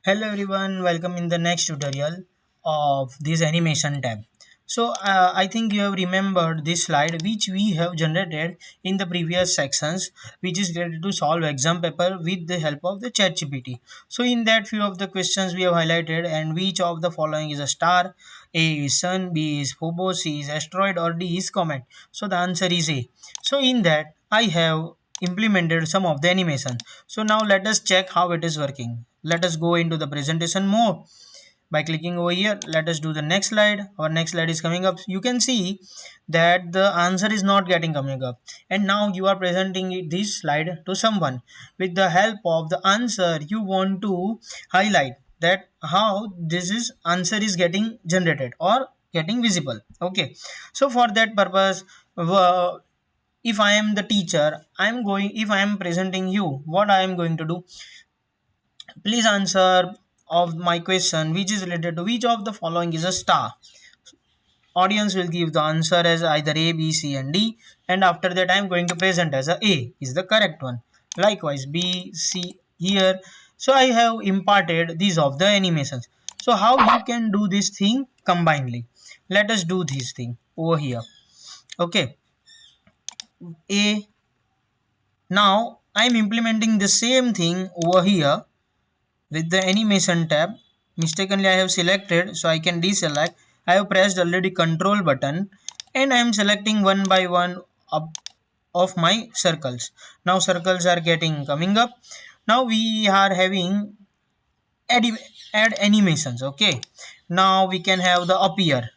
Hello everyone, welcome in the next tutorial of this animation tab. I think you have remembered this slide which we have generated in the previous sections, which is related to solve exam paper with the help of the ChatGPT. So in that few of the questions we have highlighted, and which of the following is a star? A is sun, B is Phobos, C is asteroid, or D is comet. So the answer is A. So in that I have implemented some of the animation. So now let us check how it is working. Let us go into the presentation mode by clicking over here. Let us do the next slide. Our next slide is coming up. You can see that the answer is not getting coming up, and now you are presenting this slide to someone. With the help of the answer, you want to highlight that how this is answer is getting generated or getting visible. Okay, so for that purpose, if I am the teacher, if I am presenting you, what I am going to do, please answer of my question which is related to which of the following is a star. Audience will give the answer as either A, B, C and D, and after that I am going to present as A is the correct one. Likewise B, C here. So I have imparted these of the animations. So how you can do this thing combinedly? Let us do this thing over here. Okay, A. Now I am implementing the same thing over here with the animation tab. Mistakenly I have selected, so I can deselect. I have pressed already control button, and I am selecting one by one up of my circles. Now circles are getting coming up. Now we are having add, add animations. Okay, now we can have the appear.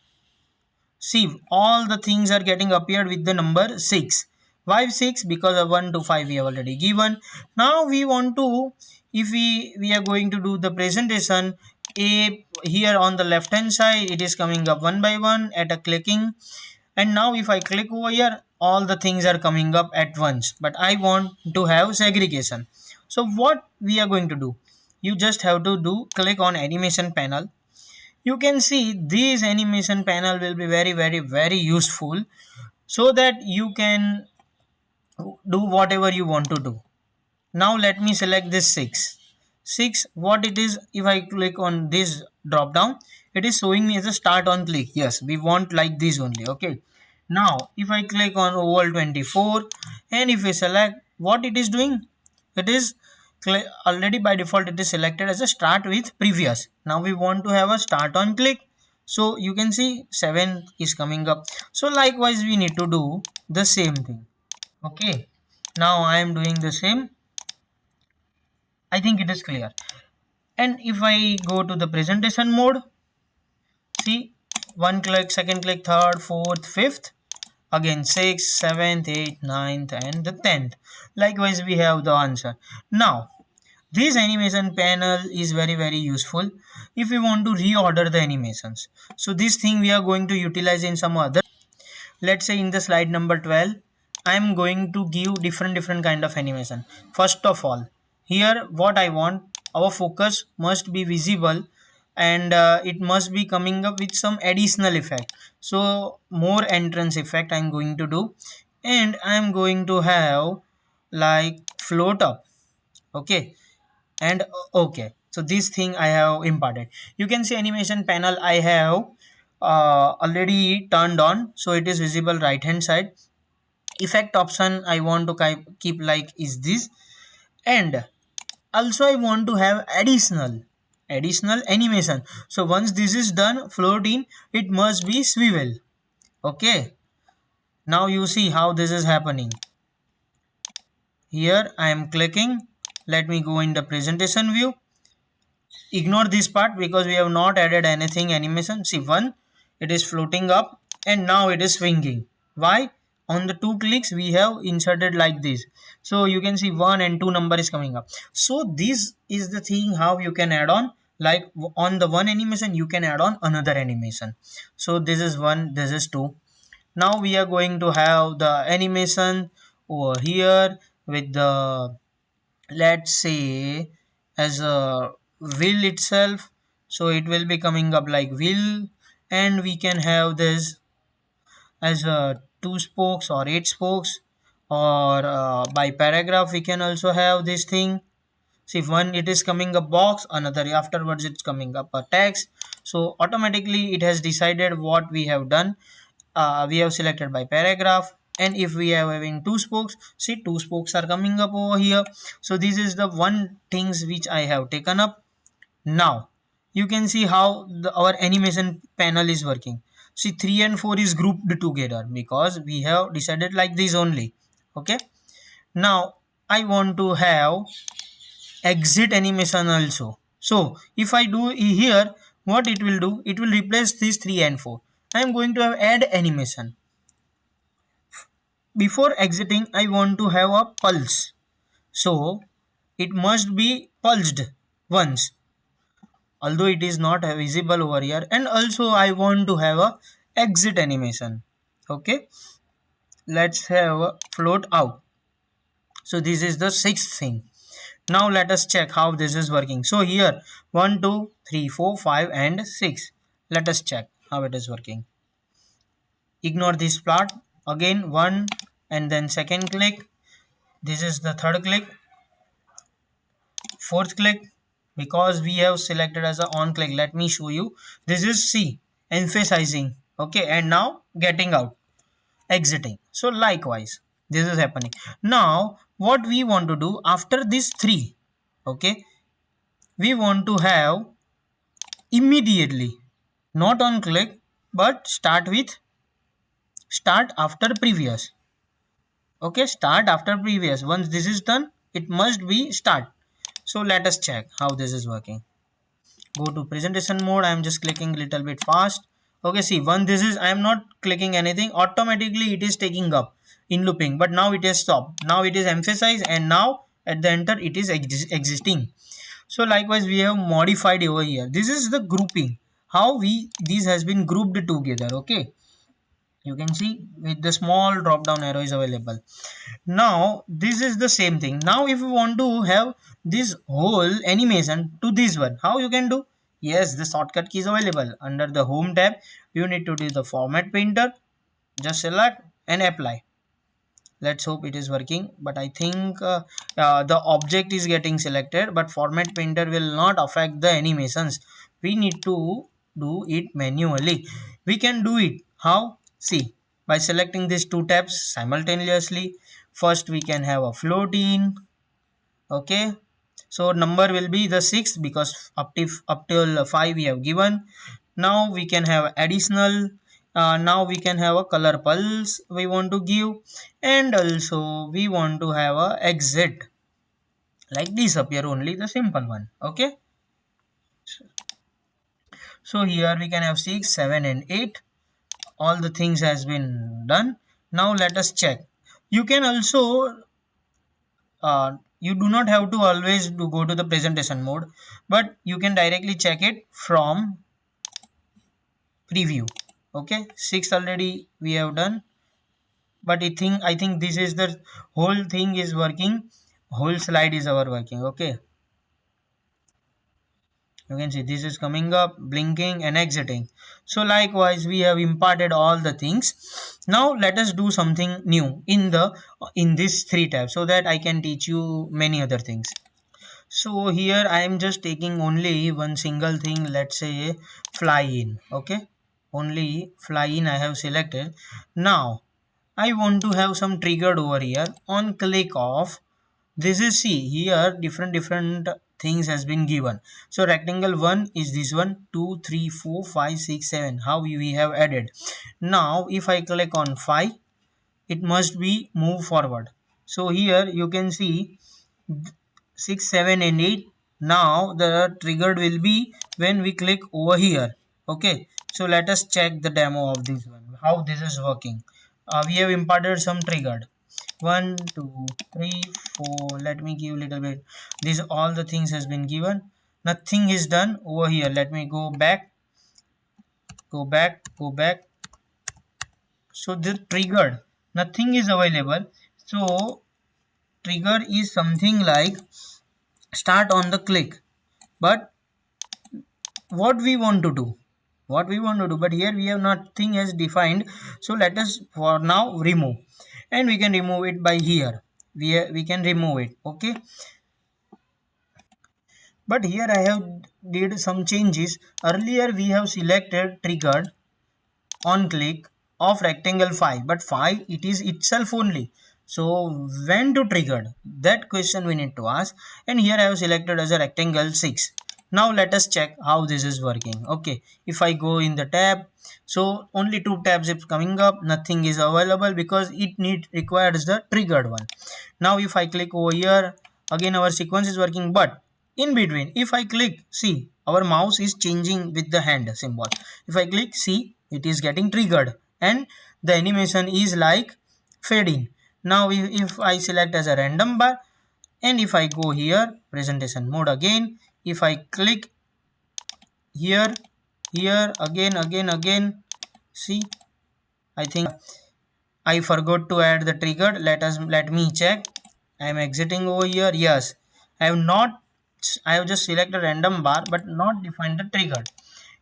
See, all the things are getting appeared with the number 6. Why 6? Because of 1 to 5 we have already given. Now we want to, if we are going to do the presentation, A here on the left hand side, it is coming up one by one at a clicking. And now if I click over here, all the things are coming up at once. But I want to have segregation. So what we are going to do? You just have to do click on animation panel. You can see this animation panel will be very useful, so that you can do whatever you want to do. Now let me select this 6. What it is, if I click on this drop down, it is showing me as a start on click. Yes, we want like this only. Okay, now if I click on oval 24, and if we select, what it is doing, it is already by default it is selected as a start with previous. Now we want to have a start on click, so you can see 7 is coming up. So likewise we need to do the same thing. Okay, now I am doing the same. I think it is clear. And if I go to the presentation mode, see, one click, second click, third, fourth, fifth, again 6th, 7th, 8th, 9th and the 10th. Likewise we have the answer. Now this animation panel is very useful if we want to reorder the animations. So this thing we are going to utilize in some other. Let's say in the slide number 12, I am going to give different kind of animation. First of all, here what I want, our focus must be visible, and it must be coming up with some additional effect. So more entrance effect I'm going to do, and I'm going to have like float up. Okay, and okay, so this thing I have imparted. You can see animation panel I have already turned on, so it is visible right hand side. Effect option I want to keep like is this, and also I want to have additional animation. So once this is done, float in, it must be swivel. Okay, now you see how this is happening. Here I am clicking. Let me go in the presentation view. Ignore this part because we have not added anything animation. See, one, it is floating up, and now it is swinging. Why? On the two clicks we have inserted like this, so you can see 1 and 2 number is coming up. So this is the thing how you can add on, like on the one animation you can add on another animation. So this is 1, this is 2. Now we are going to have the animation over here with the, let's say, as a wheel itself. So it will be coming up like wheel, and we can have this as a 2 spokes or 8 spokes, or by paragraph we can also have this thing. See, one it is coming a box, another afterwards it's coming up a text. So automatically it has decided what we have done. We have selected by paragraph, and if we are having two spokes, see two spokes are coming up over here. So this is the one things which I have taken up. Now you can see how our animation panel is working. See, 3 and 4 is grouped together because we have decided like this only. Okay, now I want to have exit animation also. So if I do here, what it will do, it will replace these 3 and 4. I am going to have add animation. Before exiting, I want to have a pulse, so it must be pulsed once, although it is not visible over here. And also I want to have a exit animation. Okay, let's have a float out. So this is the sixth thing. Now let us check how this is working. So here 1 2 3 4 5 and 6. Let us check how it is working. Ignore this plot. Again one, and then second click. This is the third click, fourth click, because we have selected as a on click. Let me show you. This is C, emphasizing. Okay, and now getting out, exiting. So likewise this is happening. Now what we want to do after these three, okay, we want to have immediately, not on click, but start with start after previous. Okay, start after previous. Once this is done, it must be start. So let us check how this is working. Go to presentation mode. I am just clicking little bit fast. Okay, see, when this is, I am not clicking anything, automatically it is taking up in looping, but now it has stopped. Now it is emphasized, and now at the enter it is existing. So likewise we have modified over here. This is the grouping, how we these has been grouped together. Okay, you can see with the small drop down arrow is available. Now this is the same thing. Now if you want to have this whole animation to this one, how you can do? Yes, the shortcut key is available under the home tab. You need to do the format painter, just select and apply. Let's hope it is working, but I think the object is getting selected, but format painter will not affect the animations. We need to do it manually. We can do it how? See, by selecting these two tabs simultaneously. First we can have a float in. Okay, so number will be the 6 because up till 5 we have given. Now we can have additional. Now we can have a color pulse we want to give, and also we want to have a exit, like disappear only, the simple one. Okay, so here we can have 6 7 and 8. All the things has been done. Now let us check. You can also you do not have to always go to the presentation mode, but you can directly check it from preview. Okay, 6 already we have done, but I think this is the whole thing is working, whole slide is our working. Okay, you can see this is coming up, blinking and exiting. So likewise we have imparted all the things. Now let us do something new in this three tabs, so that I can teach you many other things. So here I am just taking only one single thing, let's say fly in. Okay, only fly in I have selected. Now I want to have some triggered over here. On click of this is, see here different things has been given. So rectangle 1 is this one, 2 3 4 5 6 7, how we have added. Now if I click on 5, it must be move forward. So here you can see 6 7 and 8. Now the triggered will be when we click over here. Okay, so let us check the demo of this one, how this is working. We have imparted some triggered 1 2 3 4. Let me give little bit. These all the things has been given, nothing is done over here. Let me go back, go back. So the triggered, nothing is available. So trigger is something like start on the click, but what we want to do, but here we have nothing as defined. So let us for now remove, and we can remove it by here. We can remove it. Okay, but here I have did some changes. Earlier we have selected triggered on click of rectangle 5, but 5 it is itself only. So when to trigger, that question we need to ask, and here I have selected as a rectangle 6. Now let us check how this is working. Okay, if I go in the tab, so only two tabs is coming up, nothing is available because it requires the triggered one. Now if I click over here, again our sequence is working, but in between if I click, see our mouse is changing with the hand symbol. If I click, see it is getting triggered and the animation is like fading. Now if I select as a random bar, and if I go here presentation mode again, if I click here, here again, see, I think I forgot to add the trigger. Let me check. I am exiting over here. Yes, I have not. I have just selected random bar, but not defined the trigger.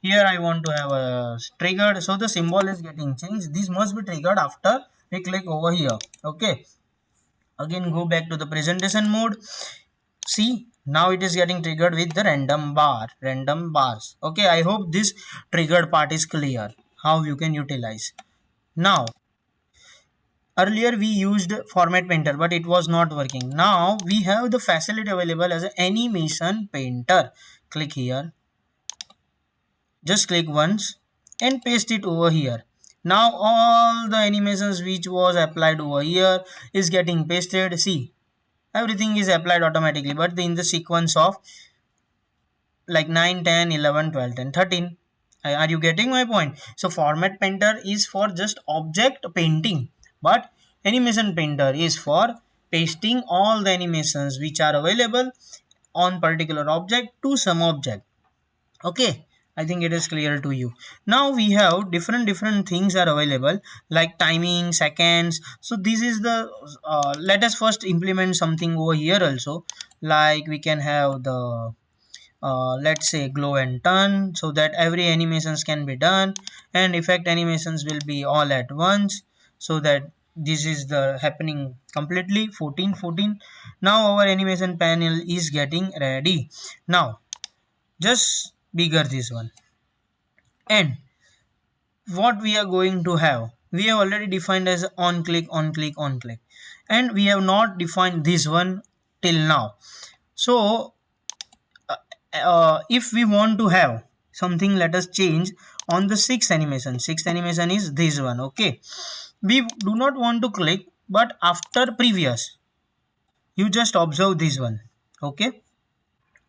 Here I want to have a triggered, so the symbol is getting changed. This must be triggered after we click over here. Okay. Again, go back to the presentation mode. See, now it is getting triggered with the random bars. Okay. I hope this triggered part is clear. How you can utilize now. Earlier we used format painter, but it was not working. Now we have the facility available as an animation painter. Click here, just click once and paste it over here. Now all the animations which was applied over here is getting pasted. See, everything is applied automatically, but in the sequence of like 9, 10, 11, 12, 10, 13. Are you getting my point? So format painter is for just object painting, but animation painter is for pasting all the animations which are available on particular object to some object. Okay, I think it is clear to you. Now we have different things are available like timing, seconds. So this is the let us first implement something over here also, like we can have the let's say glow and turn, so that every animations can be done and effect animations will be all at once, so that this is the happening completely. 14 14. Now our animation panel is getting ready. Now just bigger this one, and what we are going to have, we have already defined as on click on click on click, and we have not defined this one till now. So if we want to have something, let us change on the sixth animation is this one. Okay, we do not want to click, but after previous you just observe this one. Okay,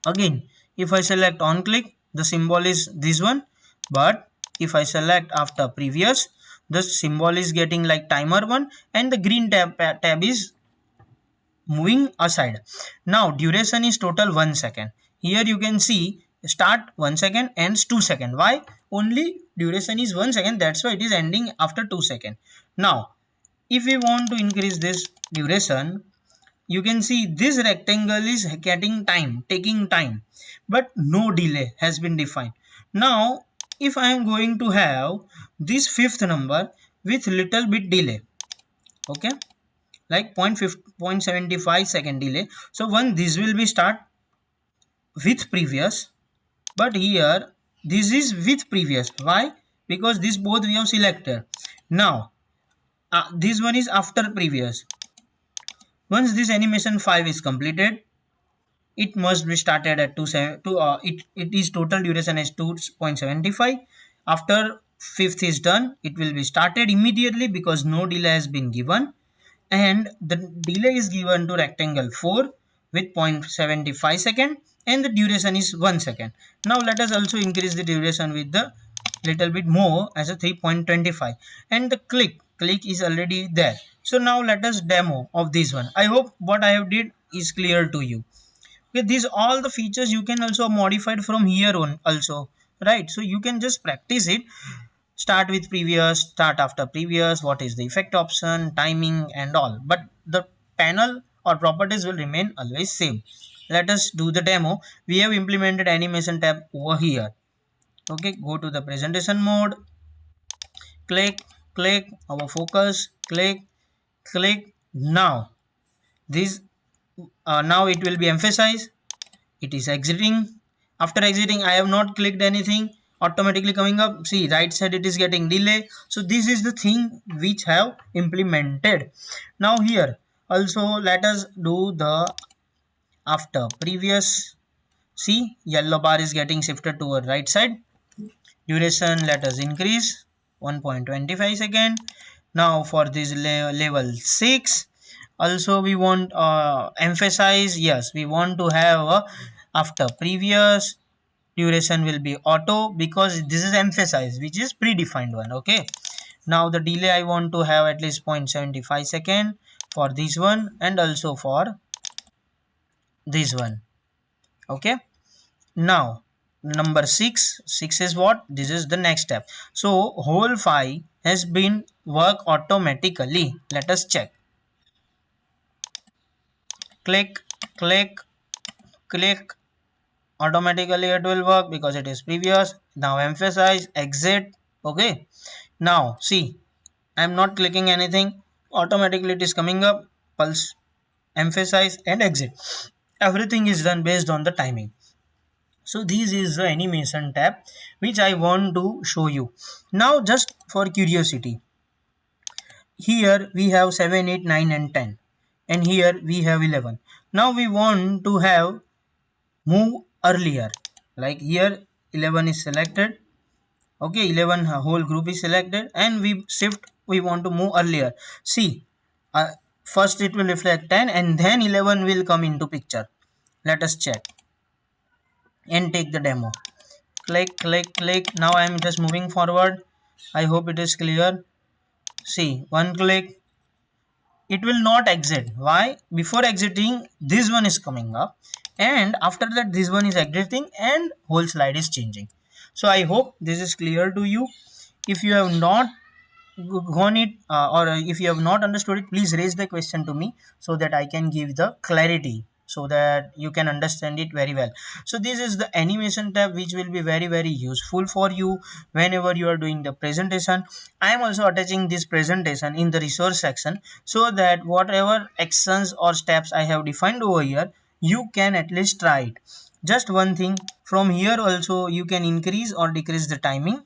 again if I select on click, the symbol is this one, but if I select after previous, the symbol is getting like timer one, and the green tab is moving aside. Now duration is total 1 second. Here you can see start 1 second, ends 2 second. Why? Only duration is 1 second, that's why it is ending after 2 second. Now if we want to increase this duration, you can see this rectangle is getting time, taking time, but no delay has been defined. Now if I am going to have this fifth number with little bit delay, okay, like 0.75 second delay. So one this will be start with previous, but here this is with previous. Why? Because this both we have selected. Now this one is after previous. Once this animation 5 is completed, it must be started at 2 it is total duration is 2.75. After fifth is done, it will be started immediately because no delay has been given, and the delay is given to rectangle 4 with 0.75 second, and the duration is 1 second. Now let us also increase the duration with the little bit more as a 3.25, and the click is already there. So now let us demo of this one. I hope what I have did is clear to you. Okay, these all the features you can also modify from here on also, right? So you can just practice it. Start with previous, start after previous, what is the effect option, timing and all, but the panel or properties will remain always same. Let us do the demo. We have implemented animation tab over here. Okay, go to the presentation mode, click, click our focus, click, click. Now this now it will be emphasized. it is exiting. After exiting, I have not clicked anything, automatically coming up. See, right side it is getting delay. So this is the thing which have implemented. Now here also let us do the after previous. See, yellow bar is getting shifted toward right side. Duration let us increase 1.25 second. Now for this level 6, also we want emphasize, yes, we want to have after previous. Duration will be auto because this is emphasize, which is predefined one. Okay, now the delay I want to have at least 0.75 second for this one and also for this one. Okay, now number 6 is what? This is the next step. So whole file has been work automatically. Let us check. Click, click, click. Automatically it will work because it is previous. Now emphasize, exit. Okay, now see, I am not clicking anything, automatically it is coming up. Pulse, emphasize and exit. Everything is done based on the timing. So this is the animation tab which I want to show you. Now just for curiosity, here we have 7, 8, 9 and 10, and here we have 11. Now we want to have move earlier, like here 11 is selected. Okay, 11 whole group is selected and we shift, we want to move earlier. See, first it will reflect 10 and then 11 will come into picture. Let us check and take the demo. Click, click, click. Now I am just moving forward. I hope it is clear. See, one click, it will not exit. Why? Before exiting, this one is coming up, and after that this one is exiting and whole slide is changing. So I hope this is clear to you. If you have not gone it or if you have not understood it, please raise the question to me so that I can give the clarity, so that you can understand it very well. So this is the animation tab which will be very very useful for you whenever you are doing the presentation. I am also attaching this presentation in the resource section so that whatever actions or steps I have defined over here, you can at least try it. Just one thing, from here also you can increase or decrease the timing.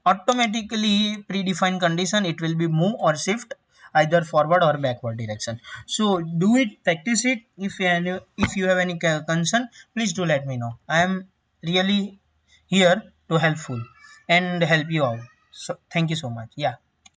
Automatically predefined condition, it will be move or shift either forward or backward direction. So do it, practice it. If you have any concern, please do let me know. I am really here to helpful and help you out. So thank you so much. Yeah.